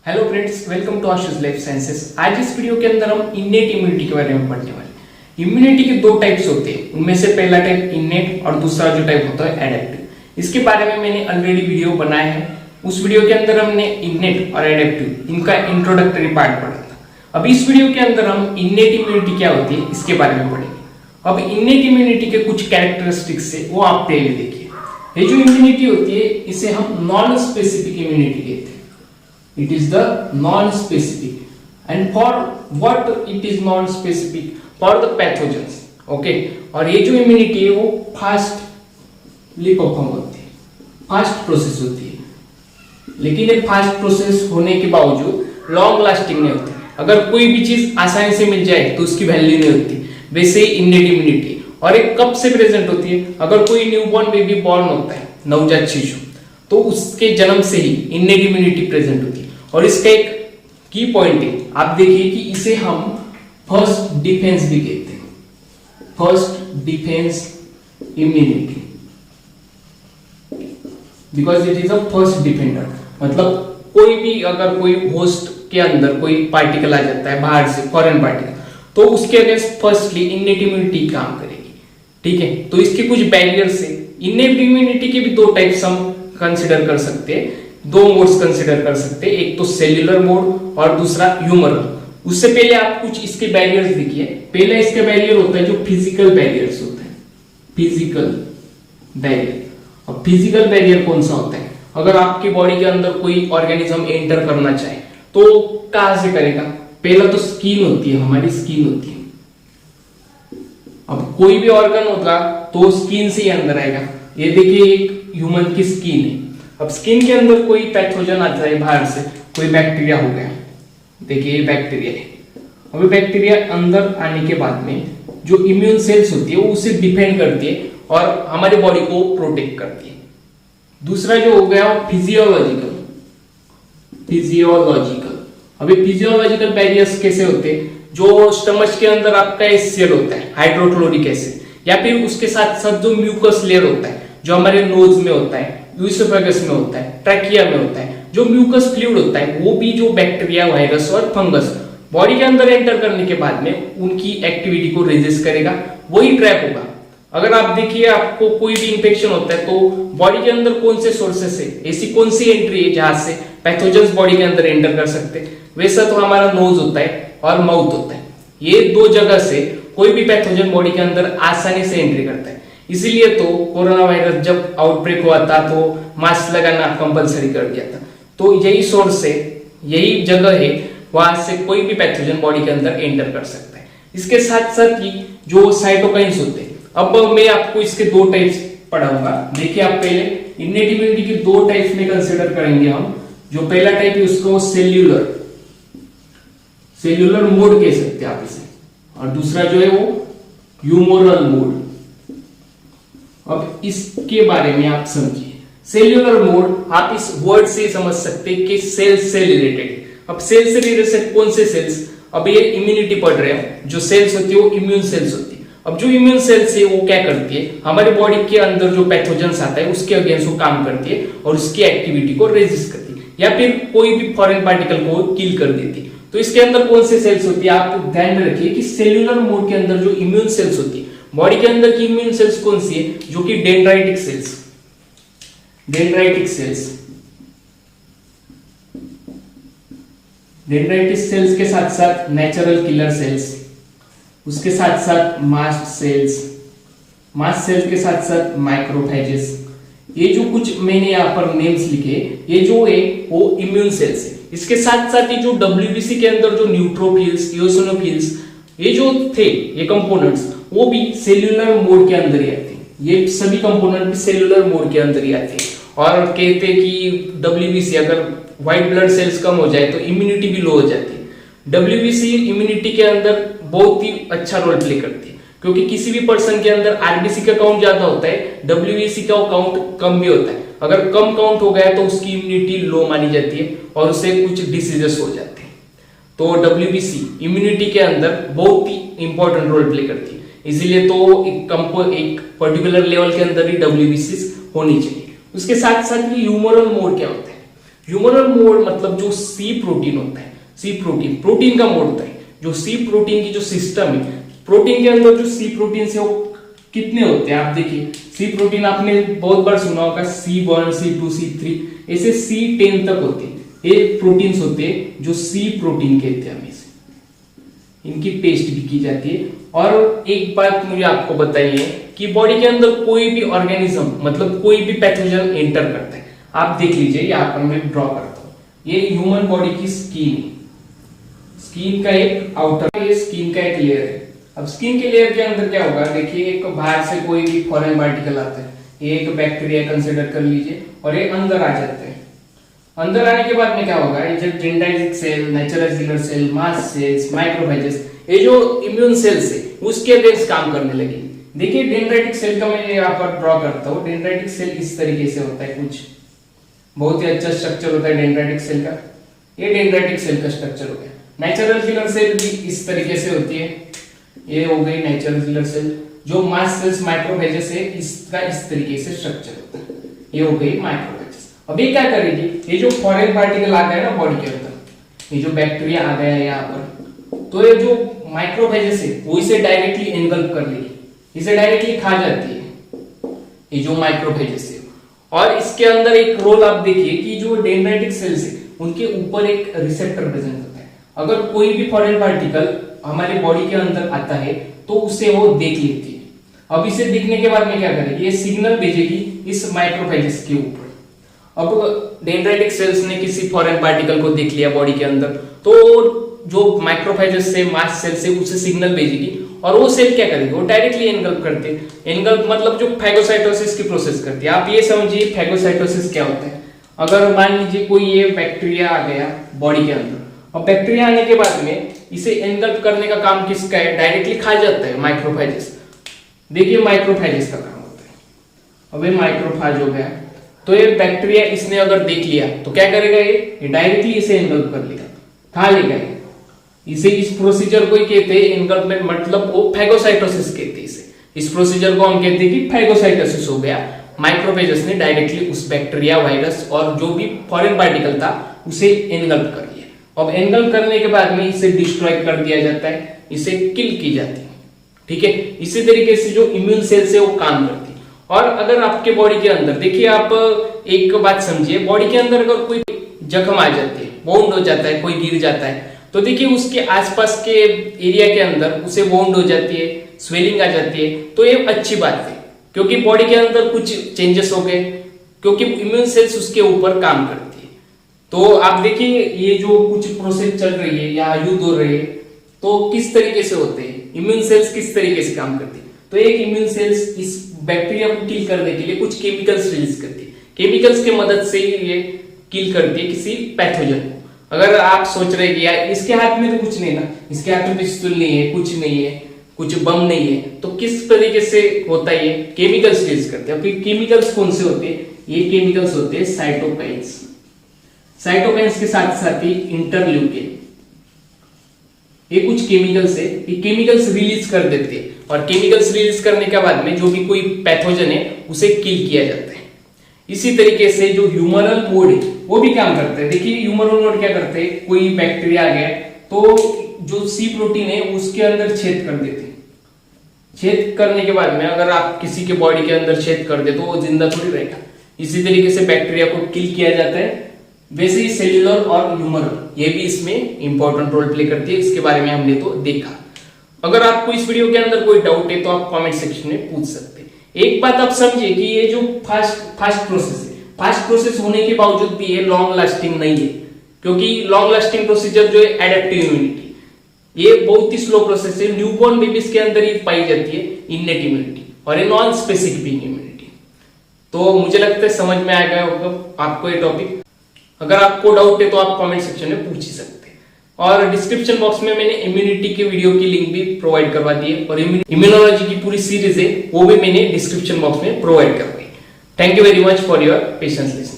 Hello friends, welcome to Ashish life sciences. आज इस video के अंदर हम इन्नेट इम्यूनिटी के बारे में पढ़ने वाले हैं। इम्यूनिटी के दो टाइप्स होते हैं, उनमें से पहला टाइप इन्नेट और दूसरा जो टाइप होता है एडेप्टिव। इसके बारे में मैंने ऑलरेडी वीडियो बनाया है। उस वीडियो के अंदर हमने इन्नेट और एडेप्टिव इनका इंट्रोडक्टरी पार्ट पढ़ा था। अब इस वीडियो के अंदर हम इन्नेट इम्यूनिटी क्या होती है इसके बारे में पढ़ेंगे। अब इन्नेट इम्यूनिटी के कुछ कैरेक्टरिस्टिक्स है वो आप पहले देखिए। ये जो इम्यूनिटी होती है इसे हम नॉन स्पेसिफिक इम्यूनिटी कहते हैं। It is the non-specific, and for what it is non-specific? For the pathogens, okay? और ये जो इम्यूनिटी है वो फास्टली परफॉर्म होती है, फास्ट प्रोसेस होती है, लेकिन ये फास्ट प्रोसेस होने के बावजूद लॉन्ग लास्टिंग नहीं होती। अगर कोई भी चीज आसानी से मिल जाए तो उसकी वैल्यू नहीं होती, वैसे ही इन्नेट इम्यूनिटी। और एक कब से प्रेजेंट होती है? अगर कोई न्यूबॉर्न बेबी बॉर्न होता है, नवजात शिशु, तो उसके जन्म से ही इन्नेट इम्यूनिटी प्रेजेंट होती है। और इसका एक की पॉइंट है, आप देखिए कि इसे हम फर्स्ट डिफेंस भी कहते हैं, first defence immunity, because it is a first defender. मतलब कोई भी अगर कोई होस्ट के अंदर कोई पार्टिकल आ जाता है बाहर से, फॉरेन पार्टिकल, तो उसके अगेंस्ट फर्स्टली इन्नेट इम्यूनिटी काम करेगी। ठीक है, तो इसके कुछ बैरियर्स है। इन्नेट इम्यूनिटी के भी दो टाइप्स हम कंसिडर कर सकते हैं, दो मोड्स कंसिडर कर सकते हैं, एक तो सेल्यूलर मोड और दूसरा ह्यूमरल। उससे पहले आप कुछ इसके बैरियर्स देखिए। पहला इसका बैरियर होता है जो फिजिकल बैरियर्स होते हैं, फिजिकल बैरियर। अब फिजिकल बैरियर कौन सा होता है? अगर आपकी बॉडी के अंदर कोई ऑर्गेनिज्म एंटर करना चाहे तो कहां से करेगा? पहला तो स्किन होती है, हमारी स्किन होती है। अब कोई भी ऑर्गन होगा तो स्किन से ही अंदर आएगा। ये देखिए एक ह्यूमन की स्किन है। अब स्किन के अंदर कोई पैथोजन आता है बाहर से, कोई बैक्टीरिया हो गया, देखिए ये बैक्टीरिया है। अभी बैक्टीरिया अंदर आने के बाद में जो इम्यून सेल्स होती है वो उसे डिफेंड करती है और हमारी बॉडी को प्रोटेक्ट करती है। दूसरा जो हो गया फिजियोलॉजिकल, फिजियोलॉजिकल। अभी फिजियोलॉजिकल बैरियर्स कैसे होते हैं? जो स्टमच के अंदर आपका एसिड होता है, हाइड्रोक्लोरिक एसिड, या फिर उसके साथ साथ जो म्यूकस लेयर होता है जो हमारे नोज में होता है, यूसोफेगस में होता है, ट्रैकिया में होता है, जो म्यूकस फ्लूइड होता है, वो भी जो बैक्टीरिया, वायरस और फंगस बॉडी के अंदर एंटर करने के बाद में उनकी एक्टिविटी को रेजिस्ट करेगा, वही ट्रैप होगा। अगर आप देखिए आपको कोई भी इंफेक्शन होता है तो बॉडी के अंदर कौन से सोर्सेस है, ऐसी कौन सी एंट्री है जहां से पैथोजेंस बॉडी के अंदर एंटर कर सकते हैं? वैसा तो हमारा नोज होता है और माउथ होता है। ये दो जगह से कोई भी पैथोजन बॉडी के अंदर आसानी से एंट्री करता है। इसीलिए तो कोरोना वायरस जब आउटब्रेक हुआ था तो मास्क लगाना कंपलसरी कर दिया था। तो यही सोर्स है, यही जगह है, वहां से कोई भी पैथोजन बॉडी के अंदर एंटर कर सकता है। इसके साथ साथ ही जो साइटोकाइन्स होते हैं, अब मैं आपको इसके दो टाइप्स पढ़ाऊंगा। देखिए आप पहले इन्नेट इम्यूनिटी के दो टाइप्स में कंसिडर करेंगे हम। जो पहला टाइप है उसको सेल्यूलर, सेल्यूलर मोड कह सकते हैं आप इसे, और दूसरा जो है वो ह्यूमरल मोड। अब इसके बारे में आप समझिए। सेल्यूलर मोड आप इस वर्ड से समझ सकते हैं कि सेल से रिलेटेड। अब सेल से रिलेटेड कौन से सेल्स? अब ये इम्यूनिटी पढ़ रहे हैं, जो सेल्स होती है वो इम्यून सेल्स होती है। अब जो इम्यून सेल्स है वो क्या करती है? हमारे बॉडी के अंदर जो पैथोजेंस आता है उसके अगेंस्ट वो काम करती है और उसकी एक्टिविटी को रेजिस्ट करती है, या फिर कोई भी फॉरेन पार्टिकल को किल कर देती है। तो इसके अंदर कौन से सेल्स होती है? आप ध्यान में रखिए कि सेल्यूलर मोड के अंदर जो इम्यून सेल्स होती है, बॉडी के अंदर की इम्यून सेल्स कौन सी है? जो कि dendritic sales, dendritic sales, dendritic sales के साथ साथ नेचुरल किलर सेल्स, उसके साथ साथ मास्ट सेल्स, मास्ट सेल्स के साथ साथ माइक्रोफेजेस। ये जो कुछ मैंने यहाँ पर नेम्स लिखे, ये जो है वो इम्यून सेल्स है। इसके साथ साथ ही जो डब्ल्यूबीसी के अंदर जो न्यूट्रोफिल्स, इओसिनोफिल्स, ये जो थे ये कंपोनेंट्स, वो भी सेल्यूलर मोड के अंदर ही आते हैं। ये सभी कंपोनेंट भी सेल्यूलर मोड के अंदर ही आते हैं। और कहते हैं कि डब्ल्यूबीसी, अगर व्हाइट ब्लड सेल्स कम हो जाए तो इम्यूनिटी भी लो हो जाती है। डब्ल्यूबीसी इम्यूनिटी के अंदर बहुत ही अच्छा रोल प्ले करती है, क्योंकि किसी भी पर्सन के अंदर आरबीसी का काउंट ज्यादा होता है, डब्ल्यूबीसी का काउंट कम भी होता है। अगर कम काउंट हो गया तो उसकी इम्यूनिटी लो मानी जाती है और उसे कुछ डिसीजेस हो जाते हैं। तो डब्ल्यूबीसी इम्यूनिटी के अंदर बहुत ही इंपॉर्टेंट रोल प्ले करती है। इसीलिए तो एक पर्टिकुलर लेवल के अंदर ही डब्ल्यूबीसी होनी चाहिए। उसके साथ साथ ये ह्यूमरल मोड क्या होता है? ह्यूमरल मोड मतलब जो सी प्रोटीन होता है, सी प्रोटीन का मोड होता है। जो सी प्रोटीन की जो सिस्टम है, प्रोटीन के अंदर जो सी प्रोटीन है वो कितने होते हैं आप देखिए। सी प्रोटीन आपने बहुत बार सुना होगा, C1, C2, C3 ऐसे C10 तक होते हैं। ये प्रोटीन्स होते हैं जो सी प्रोटीन कहते हैं, हमें इनकी टेस्ट भी की जाती है। और एक बात मुझे आपको बताइए कि बॉडी के अंदर कोई भी ऑर्गेनिज्म मतलब कोई भी पैथोजन एंटर करता है, आप देख लीजिए यहाँ पर मैं ड्रॉ करता हूँ, ये ह्यूमन बॉडी की स्किन का एक आउटर, ये स्किन का एक लेयर है। अब स्किन के लेयर के अंदर क्या होगा, देखिए एक बाहर से कोई भी फॉरेन पार्टिकल आता है, ये एक बैक्टीरिया कंसिडर कर लीजिए, और ये अंदर आ जाते हैं। अंदर आने के बाद में क्या होगा, ये जो dendritic cell, natural killer cell, mast cells, macrophages, ये जो इम्यून सेल्स है उसके अगेंस्ट काम करने लगे। देखिए डेंड्राइटिक सेल का मैं यहाँ पर ड्रॉ करता हूँ। डेंड्राइटिक सेल इस तरीके से होता है, कुछ बहुत ही अच्छा स्ट्रक्चर होता है डेंड्राइटिक सेल का। ये डेंड्राइटिक सेल का स्ट्रक्चर हो गया। नेचुरल किलर सेल भी इस तरीके से होती है, ये हो गई नेचुरल किलर सेल। जो मास्ट सेल्स, माइक्रोफेजेस है, इसका इस तरीके से स्ट्रक्चर होता है, ये हो गई माइक्रोफेजेस। अब ये क्या करेगी, ये जो फॉरेन पार्टिकल आ गया ना बॉडी के अंदर, ये जो बैक्टीरिया आ गया है यहाँ पर, तो ये जो माइक्रोफेजेस है वो इसे डायरेक्टली एनगल्फ कर लेगी, इसे डायरेक्टली खा जाती है ये जो माइक्रोफेजेस है। और इसके अंदर एक रोल आप देखिए कि जो डेंड्राइटिक सेल्स है उनके ऊपर एक रिसेप्टर प्रेजेंट होता है। अगर कोई भी फॉरेन पार्टिकल हमारी बॉडी के अंदर आता है तो उसे वो देख लेती है। अब इसे देखने के बाद में क्या करेगी, ये सिग्नल भेजेगी इस माइक्रोफेजेस के ऊपर। अब डेंड्राइटिक सेल्स ने किसी फॉरेन पार्टिकल को देख लिया बॉडी के अंदर, तो जो माइक्रोफेजेस से, मास्ट सेल से उसे सिग्नल भेजेगी, और वो सेल क्या करेगी, वो डायरेक्टली एनगल्फ करते हैं। एनगल्फ मतलब जो फैगोसाइटोसिस की प्रोसेस करती है। आप ये समझिए फैगोसाइटोसिस क्या होता है। अगर मान लीजिए कोई ये बैक्टीरिया आ गया बॉडी के अंदर, और बैक्टीरिया आने के बाद में इसे एनगल्फ करने का काम किसका है, डायरेक्टली खा जाता है माइक्रोफेजेस। देखिए माइक्रोफेजेस का काम होता है। अब ये माइक्रोफेज हो गया, तो ये बैक्टीरिया इसने अगर देख लिया तो क्या करेगा, ये डायरेक्टली इसे एनगल्फ कर लेगा, खा लेगा। इसे इस प्रोसीजर को ही कहते हैं एनगल्फमेंट, मतलब वो फैगोसाइटोसिस कहते हैं इसे। इस प्रोसीजर को हम कहते हैं कि फैगोसाइटोसिस हो गया। माइक्रोफेजेस ने डायरेक्टली उस बैक्टीरिया, वायरस और जो भी फॉरेन पार्टिकल था उसे एनगल्फ कर लिया। अब एनगल्फ करने के बाद में इसे डिस्ट्रॉय कर दिया जाता है, इसे किल की जाती है, ठीक है। इसी तरीके से जो इम्यून सेल्स है वो काम करती है। और अगर आपके बॉडी के अंदर देखिए, आप एक बात समझिए, बॉडी के अंदर अगर कोई जख्म आ जाती है, वोंड हो जाता है, कोई गिर जाता है, तो देखिए उसके आसपास के एरिया के अंदर उसे वोंड हो जाती है, स्वेलिंग आ जाती है, तो ये अच्छी बात है क्योंकि बॉडी के अंदर कुछ चेंजेस हो गए, क्योंकि इम्यून सेल्स उसके ऊपर काम करती है। तो आप देखिए ये जो कुछ प्रोसेस चल रही है या युद्ध हो रही है, तो किस तरीके से होते हैं, इम्यून सेल्स किस तरीके से काम करती है। तो एक इम्यून सेल्स इस बैक्टीरिया को किल करने के लिए कुछ केमिकल्स रिलीज करती है। केमिकल्स की मदद से ये किल करती है किसी पैथोजन को। अगर आप सोच रहे कि यार इसके हाथ में तो कुछ नहीं ना, इसके हाथ में पिस्तौल नहीं है, कुछ नहीं है, कुछ बम नहीं है, तो किस तरीके से होता है, ये केमिकल्स रिलीज करते हैं। फिर केमिकल्स कौन से होते हैं, ये केमिकल्स होते हैं साइटोकाइन्स। साइटोकाइन्स के साथ साथ ही इंटरल्यूकिन, ये कुछ केमिकल्स है, ये केमिकल्स रिलीज कर देते हैं। और केमिकल्स रिलीज करने के बाद में जो भी कोई पैथोजन है उसे किल किया जाता है। इसी तरीके से जो ह्यूमरल मोड है वो भी काम करता है। देखिए ह्यूमरल मोड क्या करते हैं, कोई बैक्टीरिया आ गया तो जो सी प्रोटीन है उसके अंदर छेद कर देते हैं। छेद करने के बाद में अगर आप किसी के बॉडी के अंदर छेद कर दे तो वो जिंदा थोड़ी रहेगा। इसी तरीके से बैक्टीरिया को किल किया जाता है। वैसे ही सेल्यूलर और ह्यूमरल ये भी इसमें इंपॉर्टेंट रोल प्ले करती है। इसके बारे में हमने तो देखा। अगर आपको इस वीडियो के अंदर कोई डाउट है तो आप कमेंट सेक्शन में पूछ सकते हैं। एक बात आप समझिए कि ये जो फास्ट प्रोसेस है, फास्ट प्रोसेस होने के बावजूद भी ये लॉन्ग लास्टिंग नहीं है, क्योंकि लॉन्ग लास्टिंग प्रोसीजर जो है एडेप्टिव इम्यूनिटी, ये बहुत ही स्लो प्रोसेस है। न्यूबॉर्न बेबीज के अंदर ही पाई जाती है इन्नेट इम्यूनिटी और ये नॉन स्पेसिफिक इम्यूनिटी। तो मुझे लगता है समझ में आ गया होगा आपको ये टॉपिक। अगर आपको डाउट है तो आप कमेंट सेक्शन में पूछ ही सकते हैं। और डिस्क्रिप्शन बॉक्स में मैंने इम्यूनिटी के वीडियो की लिंक भी प्रोवाइड करवा दी है और इम्यूनोलॉजी की पूरी सीरीज है वो भी मैंने डिस्क्रिप्शन बॉक्स में प्रोवाइड करवाई। Thank you very much for your patience listening.